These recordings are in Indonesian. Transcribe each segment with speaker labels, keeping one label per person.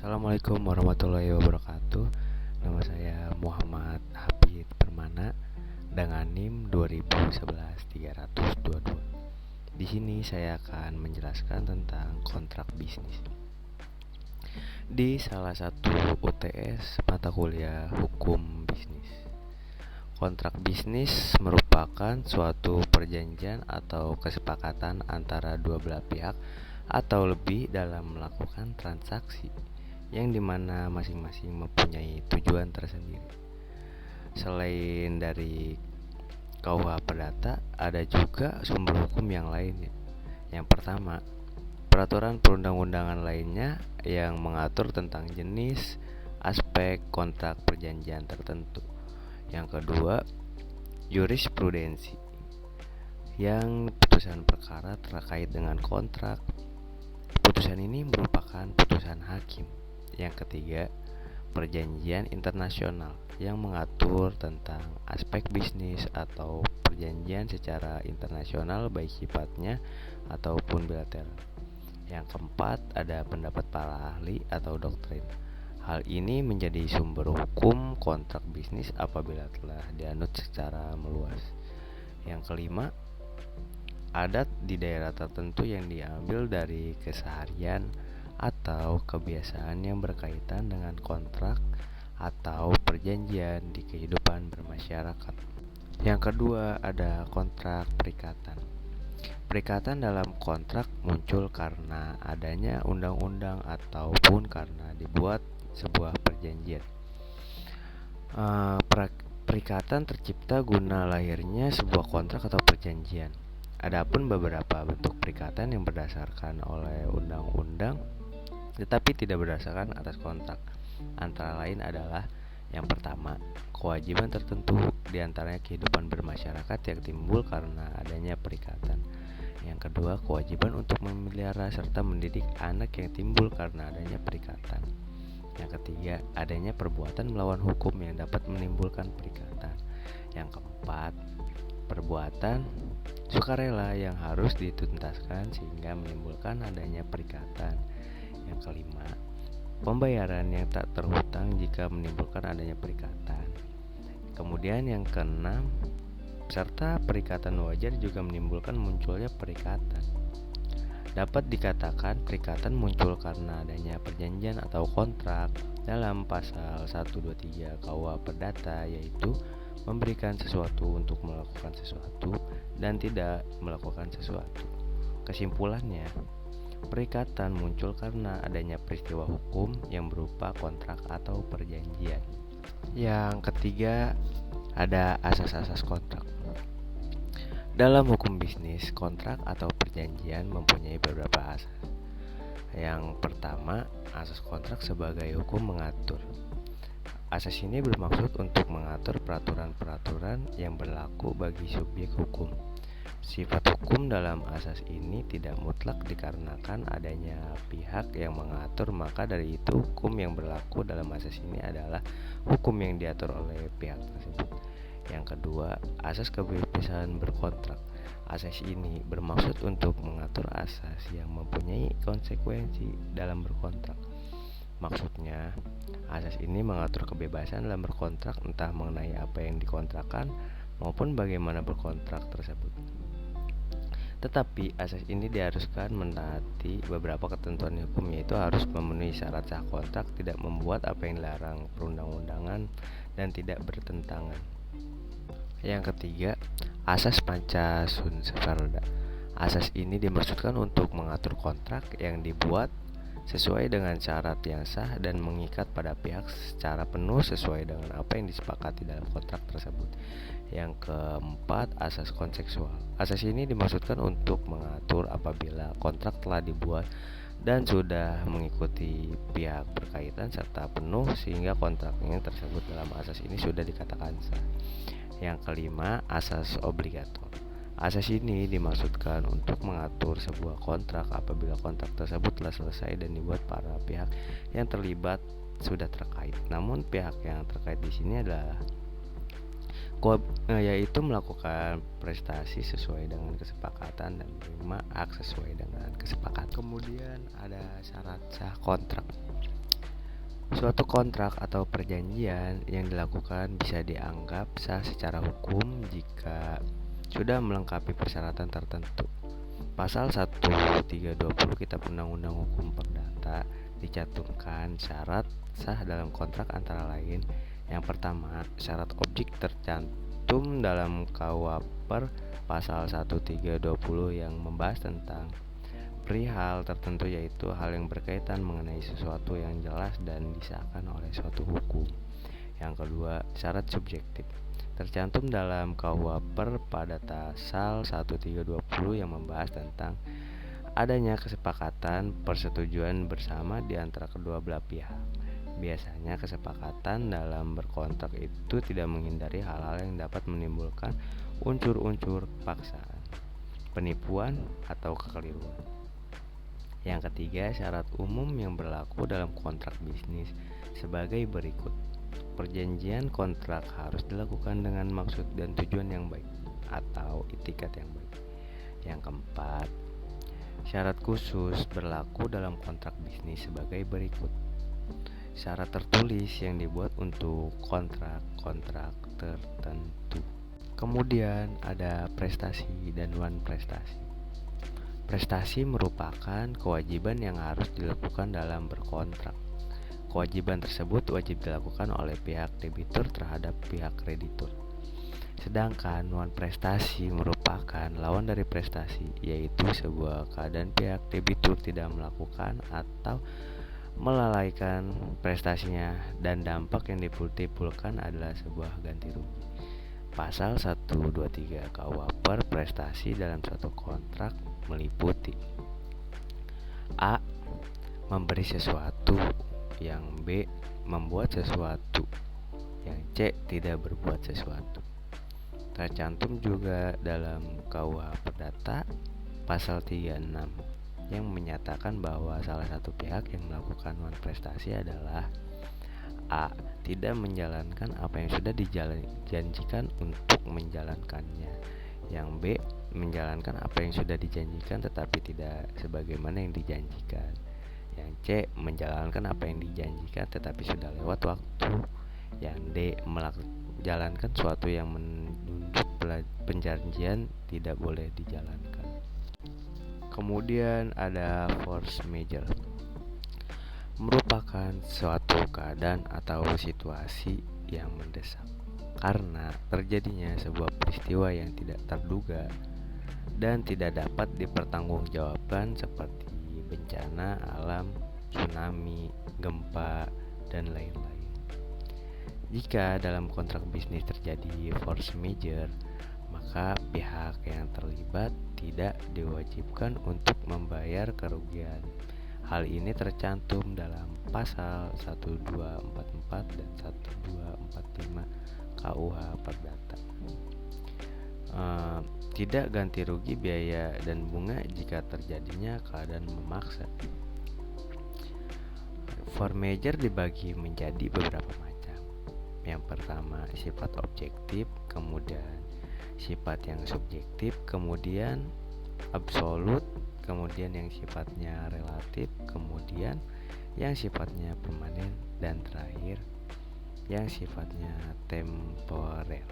Speaker 1: Assalamualaikum warahmatullahi wabarakatuh. Nama saya Muhammad Habib Permana dengan NIM 2011-322. Di sini saya akan menjelaskan tentang kontrak bisnis. Di salah satu UTS mata kuliah Hukum Bisnis, kontrak bisnis merupakan suatu perjanjian atau kesepakatan antara dua belah pihak atau lebih dalam melakukan transaksi yang dimana masing-masing mempunyai tujuan tersendiri. Selain dari KUH Perdata, ada juga sumber hukum yang lainnya. Yang pertama, peraturan perundang-undangan lainnya yang mengatur tentang jenis, aspek kontrak perjanjian tertentu. Yang kedua, jurisprudensi, yang putusan perkara terkait dengan kontrak. Putusan ini merupakan putusan hakim. Yang ketiga, perjanjian internasional yang mengatur tentang aspek bisnis atau perjanjian secara internasional baik sifatnya ataupun bilateral. Yang keempat, ada pendapat para ahli atau doktrin. Hal ini menjadi sumber hukum kontrak bisnis apabila telah dianut secara meluas. Yang kelima, adat di daerah tertentu yang diambil dari keseharian atau kebiasaan yang berkaitan dengan kontrak atau perjanjian di kehidupan bermasyarakat. Yang kedua, ada kontrak perikatan. Perikatan dalam kontrak muncul karena adanya undang-undang ataupun karena dibuat sebuah perjanjian. Perikatan tercipta guna lahirnya sebuah kontrak atau perjanjian. Adapun beberapa bentuk perikatan yang berdasarkan oleh undang-undang tetapi tidak berdasarkan atas kontrak, antara lain adalah: yang pertama, kewajiban tertentu diantaranya kehidupan bermasyarakat yang timbul karena adanya perikatan. Yang kedua, kewajiban untuk memelihara serta mendidik anak yang timbul karena adanya perikatan. Yang ketiga, adanya perbuatan melawan hukum yang dapat menimbulkan perikatan. Yang keempat, perbuatan sukarela yang harus dituntaskan sehingga menimbulkan adanya perikatan. Yang kelima, pembayaran yang tak terhutang jika menimbulkan adanya perikatan. Kemudian yang keenam, serta perikatan wajar juga menimbulkan munculnya perikatan. Dapat dikatakan perikatan muncul karena adanya perjanjian atau kontrak dalam pasal 123 KUH Perdata, yaitu memberikan sesuatu untuk melakukan sesuatu dan tidak melakukan sesuatu. Kesimpulannya, perikatan muncul karena adanya peristiwa hukum yang berupa kontrak atau perjanjian. Yang ketiga, ada asas-asas kontrak. Dalam hukum bisnis, kontrak atau perjanjian mempunyai beberapa asas. Yang pertama, asas kontrak sebagai hukum mengatur. Asas ini bermaksud untuk mengatur peraturan-peraturan yang berlaku bagi subjek hukum. Sifat hukum dalam asas ini tidak mutlak dikarenakan adanya pihak yang mengatur, maka dari itu hukum yang berlaku dalam asas ini adalah hukum yang diatur oleh pihak tersebut. Yang kedua, asas kebebasan berkontrak. Asas ini bermaksud untuk mengatur asas yang mempunyai konsekuensi dalam berkontrak. Maksudnya, asas ini mengatur kebebasan dalam berkontrak entah mengenai apa yang dikontrakkan maupun bagaimana berkontrak tersebut. Tetapi asas ini diharuskan mentaati beberapa ketentuan hukum, yaitu harus memenuhi syarat sah kontrak, tidak membuat apa yang dilarang perundang-undangan, dan tidak bertentangan. Yang ketiga, asas panca sunt serenda. Asas ini dimaksudkan untuk mengatur kontrak yang dibuat sesuai dengan syarat yang sah dan mengikat pada pihak secara penuh sesuai dengan apa yang disepakati dalam kontrak tersebut. Yang keempat, asas konseksual. Asas ini dimaksudkan untuk mengatur apabila kontrak telah dibuat dan sudah mengikuti pihak berkaitan serta penuh sehingga kontraknya tersebut dalam asas ini sudah dikatakan sah. Yang kelima, asas obligator. Asas ini dimaksudkan untuk mengatur sebuah kontrak apabila kontrak tersebut telah selesai dan dibuat para pihak yang terlibat sudah terkait. Namun pihak yang terkait di sini adalah yaitu melakukan prestasi sesuai dengan kesepakatan dan menerima hak sesuai dengan kesepakatan. Kemudian ada syarat sah kontrak. Suatu kontrak atau perjanjian yang dilakukan bisa dianggap sah secara hukum jika sudah melengkapi persyaratan tertentu. Pasal 1320 Kitab Undang-Undang Hukum Perdata dicantumkan syarat sah dalam kontrak antara lain. Yang pertama, syarat objek tercantum dalam KUHP pasal 1320 yang membahas tentang perihal tertentu, yaitu hal yang berkaitan mengenai sesuatu yang jelas dan disahkan oleh suatu hukum. Yang kedua, syarat subjektif tercantum dalam KUHP pada pasal 1320 yang membahas tentang adanya kesepakatan persetujuan bersama di antara kedua belah pihak. Biasanya kesepakatan dalam berkontrak itu tidak menghindari hal-hal yang dapat menimbulkan unsur-unsur paksaan, penipuan, atau kekeliruan. Yang ketiga, syarat umum yang berlaku dalam kontrak bisnis sebagai berikut. Perjanjian kontrak harus dilakukan dengan maksud dan tujuan yang baik atau itikat yang baik. Yang keempat, syarat khusus berlaku dalam kontrak bisnis sebagai berikut. Syarat tertulis yang dibuat untuk kontrak-kontrak tertentu. Kemudian ada prestasi dan non-prestasi. Prestasi merupakan kewajiban yang harus dilakukan dalam berkontrak. Kewajiban tersebut wajib dilakukan oleh pihak debitur terhadap pihak kreditur. Sedangkan non-prestasi merupakan lawan dari prestasi, yaitu sebuah keadaan pihak debitur tidak melakukan atau melalaikan prestasinya dan dampak yang ditimbulkan adalah sebuah ganti rugi. Pasal 123 KUHP prestasi dalam suatu kontrak meliputi A. Memberi sesuatu, yang B. Membuat sesuatu, yang C. Tidak berbuat sesuatu. Tercantum juga dalam KUH Perdata pasal 36 yang menyatakan bahwa salah satu pihak yang melakukan non-prestasi adalah A. Tidak menjalankan apa yang sudah dijanjikan untuk menjalankannya. Yang B. Menjalankan apa yang sudah dijanjikan tetapi tidak sebagaimana yang dijanjikan. Yang C. Menjalankan apa yang dijanjikan tetapi sudah lewat waktu. Yang D. Menjalankan suatu yang menunduk perjanjian tidak boleh dijalankan. Kemudian ada force majeure, merupakan suatu keadaan atau situasi yang mendesak karena terjadinya sebuah peristiwa yang tidak terduga dan tidak dapat dipertanggungjawabkan seperti bencana alam, tsunami, gempa, dan lain-lain. Jika dalam kontrak bisnis terjadi force majeure, maka pihak yang terlibat tidak diwajibkan untuk membayar kerugian. Hal ini tercantum dalam pasal 1244 dan 1245 KUH Perdata. Tidak ganti rugi biaya dan bunga jika terjadinya keadaan memaksa. Force majeure dibagi menjadi beberapa macam. Yang pertama sifat objektif, kemudian sifat yang subjektif, kemudian absolut, kemudian yang sifatnya relatif, kemudian yang sifatnya permanen, dan terakhir yang sifatnya temporer.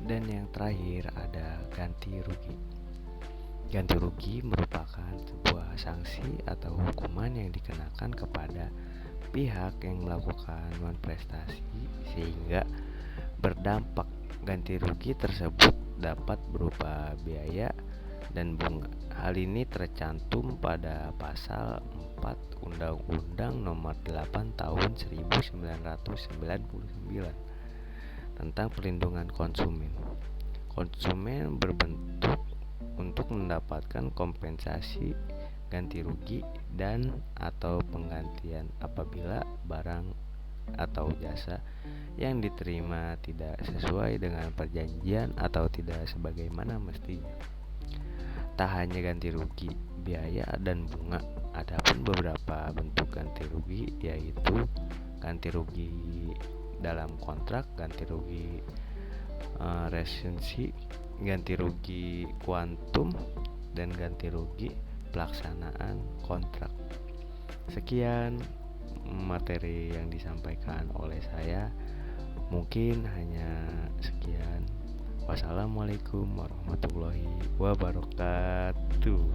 Speaker 1: Dan yang terakhir ada ganti rugi. Ganti rugi merupakan sebuah sanksi atau hukuman yang dikenakan kepada pihak yang melakukan non-prestasi sehingga berdampak. Ganti rugi tersebut dapat berupa biaya dan bunga. Hal ini tercantum pada pasal 4 Undang-Undang Nomor 8 Tahun 1999 tentang perlindungan konsumen. Konsumen berbentuk untuk mendapatkan kompensasi ganti rugi dan atau penggantian apabila barang atau jasa yang diterima tidak sesuai dengan perjanjian atau tidak sebagaimana mestinya. Tak hanya ganti rugi, biaya dan bunga, adapun beberapa bentuk ganti rugi yaitu ganti rugi dalam kontrak, ganti rugi resensi, ganti rugi kuantum, dan ganti rugi pelaksanaan kontrak. Sekian materi yang disampaikan oleh saya. Mungkin hanya sekian. Wassalamualaikum warahmatullahi wabarakatuh.